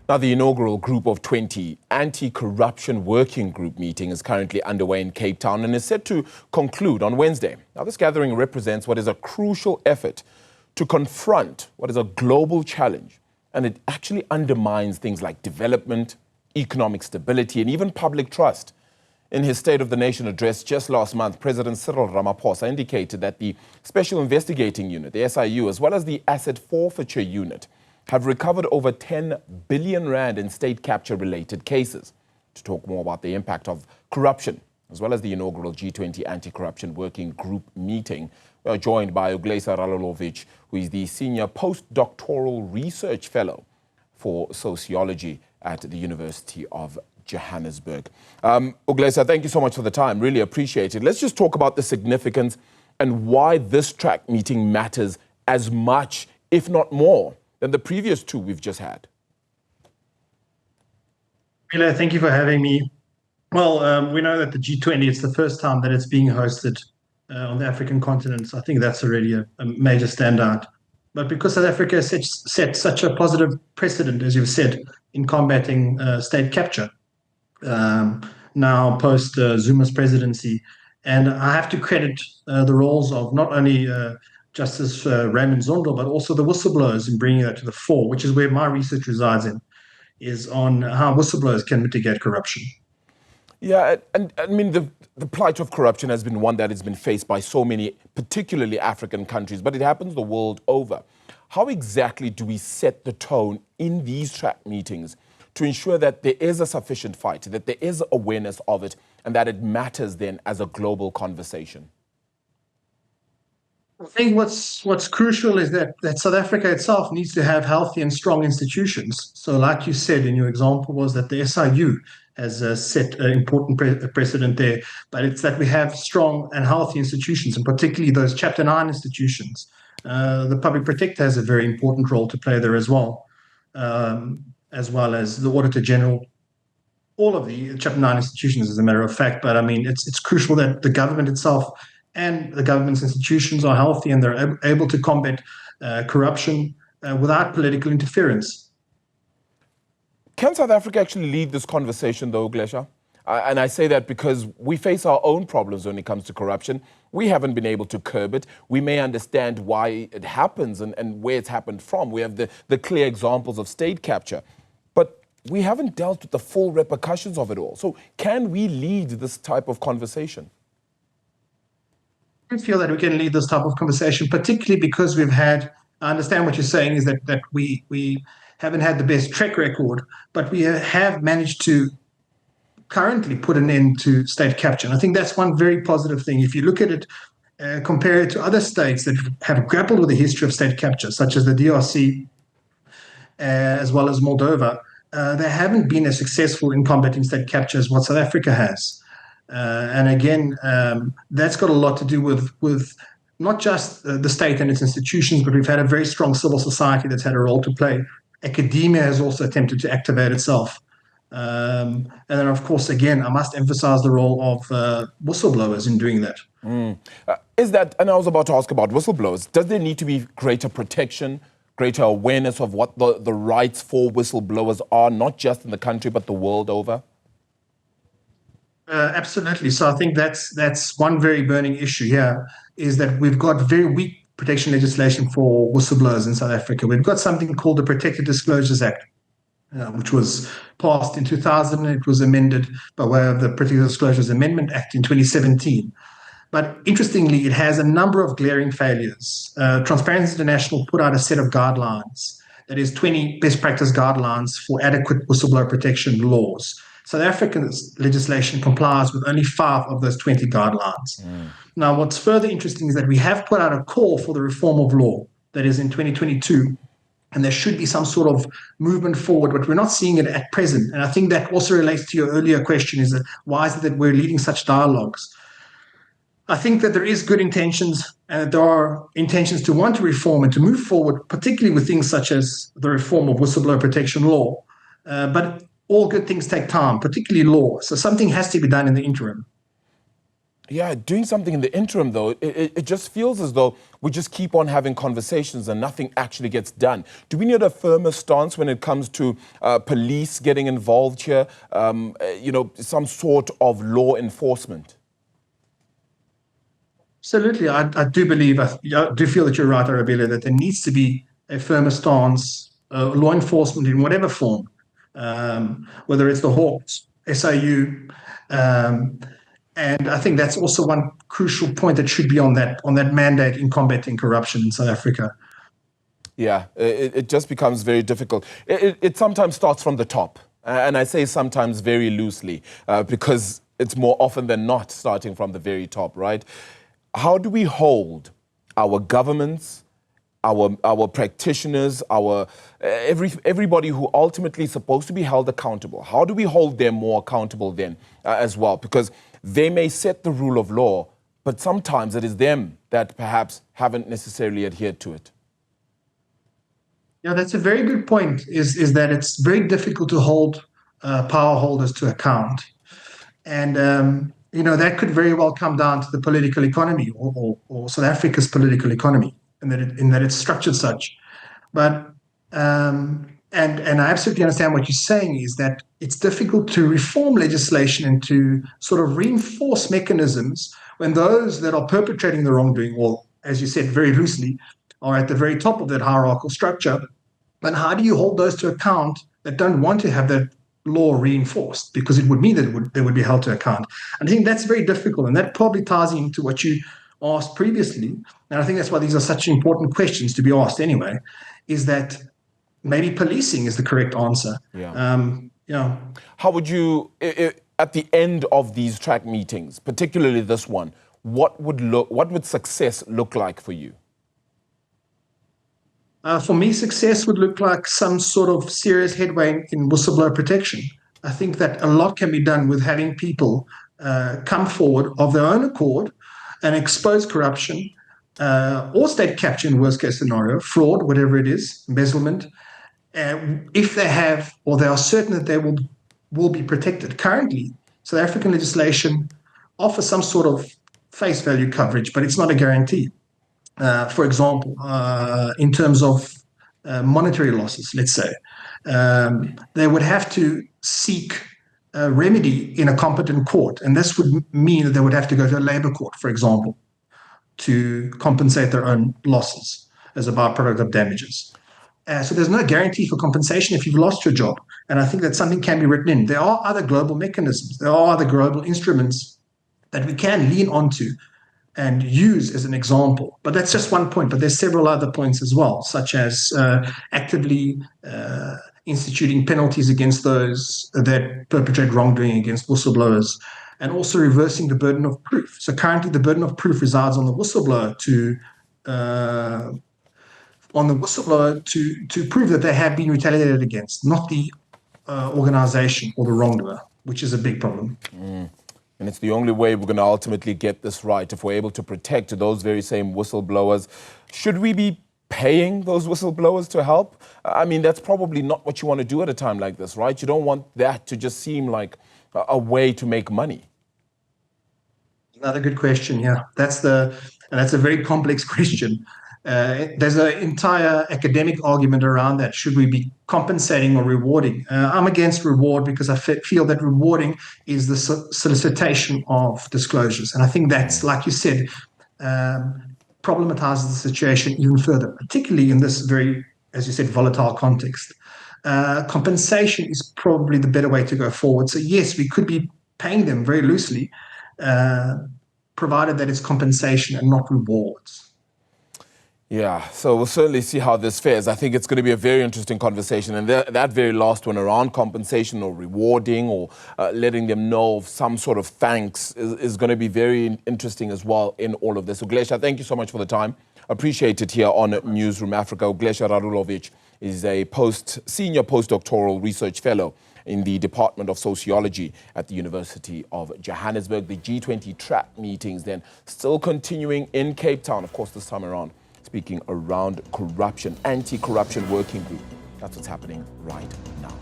Now, the inaugural Group of 20 Anti-Corruption Working Group meeting is currently underway in Cape Town and is set to conclude on Wednesday. Now, this gathering represents what is a crucial effort to confront what is a global challenge, and it actually undermines things like development, economic stability, and even public trust. In his State of the Nation address just last month, President Cyril Ramaphosa indicated that the Special Investigating Unit, the SIU, as well as the Asset Forfeiture Unit, have recovered over 10 billion rand in state capture-related cases. To talk more about the impact of corruption, as well as the inaugural G20 Anti-Corruption Working Group meeting, we are joined by Ugljesa Radulovic, who is the Senior Postdoctoral Research Fellow for Sociology at the University of Johannesburg. Ugljesa, thank you so much for the time. Really appreciate it. Let's just talk about the significance and why this track meeting matters as much, if not more, than the previous two we've just had. Mila, thank you for having me. Well, we know that the G20, it's the first time that it's being hosted on the African continent. So I think that's already a major standout. But because South Africa has set such a positive precedent, as you've said, in combating state capture, now post Zuma's presidency, and I have to credit the roles of not only Justice Raymond Zondo, but also the whistleblowers in bringing that to the fore, which is where my research resides in, is on how whistleblowers can mitigate corruption. Yeah, and I mean, the plight of corruption has been one that has been faced by so many, particularly African countries, but it happens the world over. How exactly do we set the tone in these track meetings to ensure that there is a sufficient fight, that there is awareness of it, and that it matters then as a global conversation? I think what's crucial is that South Africa itself needs to have healthy and strong institutions. So like you said in your example was that the SIU has set an important precedent there, but it's that we have strong and healthy institutions, and particularly those Chapter 9 institutions. The Public Protector has a very important role to play there as well as the Auditor General. All of the Chapter 9 institutions, as a matter of fact, but I mean, it's crucial that the government itself and the government's institutions are healthy and they're able to combat corruption without political interference. Can South Africa actually lead this conversation, though, Ugljesa? And I say that because we face our own problems when it comes to corruption. We haven't been able to curb it. We may understand why it happens and where it's happened from. We have the clear examples of state capture. But we haven't dealt with the full repercussions of it all. So can we lead this type of conversation? I feel that we can lead this type of conversation, particularly because I understand what you're saying is that we haven't had the best track record, but we have managed to currently put an end to state capture. And I think that's one very positive thing. If you look at it, compare it to other states that have grappled with the history of state capture, such as the DRC, as well as Moldova, they haven't been as successful in combating state capture as what South Africa has. And again, that's got a lot to do with not just the state and its institutions, but we've had a very strong civil society that's had a role to play. Academia has also attempted to activate itself. And then, of course, again, I must emphasize the role of whistleblowers in doing that. Is that, and I was about to ask about whistleblowers, does there need to be greater protection, greater awareness of what the rights for whistleblowers are, not just in the country, but the world over? Absolutely. So I think that's one very burning issue here, is that we've got very weak protection legislation for whistleblowers in South Africa. We've got something called the Protected Disclosures Act, which was passed in 2000. It was amended by way of the Protected Disclosures Amendment Act in 2017. But interestingly, it has a number of glaring failures. Transparency International put out a set of guidelines, that is 20 best practice guidelines for adequate whistleblower protection laws. South Africa's legislation complies with only 5 of those 20 guidelines. Now, what's further interesting is that we have put out a call for the reform of law, that is in 2022, and there should be some sort of movement forward, but we're not seeing it at present. And I think that also relates to your earlier question, is that why is it that we're leading such dialogues? I think that there is good intentions, and that there are intentions to want to reform and to move forward, particularly with things such as the reform of whistleblower protection law. But all good things take time, particularly law. So something has to be done in the interim. Yeah, doing something in the interim, though, it just feels as though we just keep on having conversations and nothing actually gets done. Do we need a firmer stance when it comes to police getting involved here? Some sort of law enforcement? Absolutely. I do believe, I do feel that you're right, Arabella, that there needs to be a firmer stance, law enforcement in whatever form, whether it's the Hawks, SIU, and I think that's also one crucial point that should be on that mandate in combating corruption in South Africa. Yeah, it just becomes very difficult. It sometimes starts from the top, and I say sometimes very loosely, because it's more often than not starting from the very top, right? How do we hold our governments, our practitioners, everybody who ultimately is supposed to be held accountable? How do we hold them more accountable then as well? Because they may set the rule of law, but sometimes it is them that perhaps haven't necessarily adhered to it. Yeah, that's a very good point, is that it's very difficult to hold power holders to account. And, that could very well come down to the political economy or South Africa's political economy, in that it's structured such. But, and I absolutely understand what you're saying, is that it's difficult to reform legislation and to sort of reinforce mechanisms when those that are perpetrating the wrongdoing, or as you said very loosely, are at the very top of that hierarchical structure. But how do you hold those to account that don't want to have that law reinforced? Because it would mean that they would be held to account. And I think that's very difficult. And that probably ties into what you asked previously. And I think that's why these are such important questions to be asked anyway, is that maybe policing is the correct answer. Yeah. How would you, at the end of these track meetings, particularly this one, what would success look like for you? For me, success would look like some sort of serious headway in whistleblower protection. I think that a lot can be done with having people come forward of their own accord and expose corruption or state capture in worst case scenario, fraud, whatever it is, embezzlement, if they have or they are certain that they will be protected. Currently, South African legislation offers some sort of face value coverage, but it's not a guarantee. For example, in terms of monetary losses, let's say, they would have to seek a remedy in a competent court. And this would mean that they would have to go to a labor court, for example, to compensate their own losses as a byproduct of damages. So there's no guarantee for compensation if you've lost your job. And I think that something can be written in. There are other global mechanisms. There are other global instruments that we can lean onto and use as an example. But that's just one point. But there's several other points as well, such as actively instituting penalties against those that perpetrate wrongdoing against whistleblowers, and also reversing the burden of proof. So currently the burden of proof resides on the whistleblower to prove that they have been retaliated against, not the organization or the wrongdoer, which is a big problem. And it's the only way we're going to ultimately get this right, if we're able to protect those very same whistleblowers. Should we be paying those whistleblowers to help? I mean, that's probably not what you want to do at a time like this, right? You don't want that to just seem like a way to make money. Another good question, yeah. That's a very complex question. There's an entire academic argument around that. Should we be compensating or rewarding? I'm against reward because I feel that rewarding is the solicitation of disclosures. And I think that's, like you said, problematizes the situation even further, particularly in this very, as you said, volatile context. Compensation is probably the better way to go forward. So yes, we could be paying them very loosely, provided that it's compensation and not rewards. Yeah, so we'll certainly see how this fares. I think it's going to be a very interesting conversation. And that very last one around compensation or rewarding or letting them know of some sort of thanks is going to be very interesting as well in all of this. Ugljesa, thank you so much for the time. Appreciate it here on Newzroom Afrika. Ugljesa Radulovic is a senior postdoctoral research fellow in the Department of Sociology at the University of Johannesburg. The G20 track meetings then still continuing in Cape Town, of course, this time around. Speaking around corruption, anti-corruption working group. That's what's happening right now.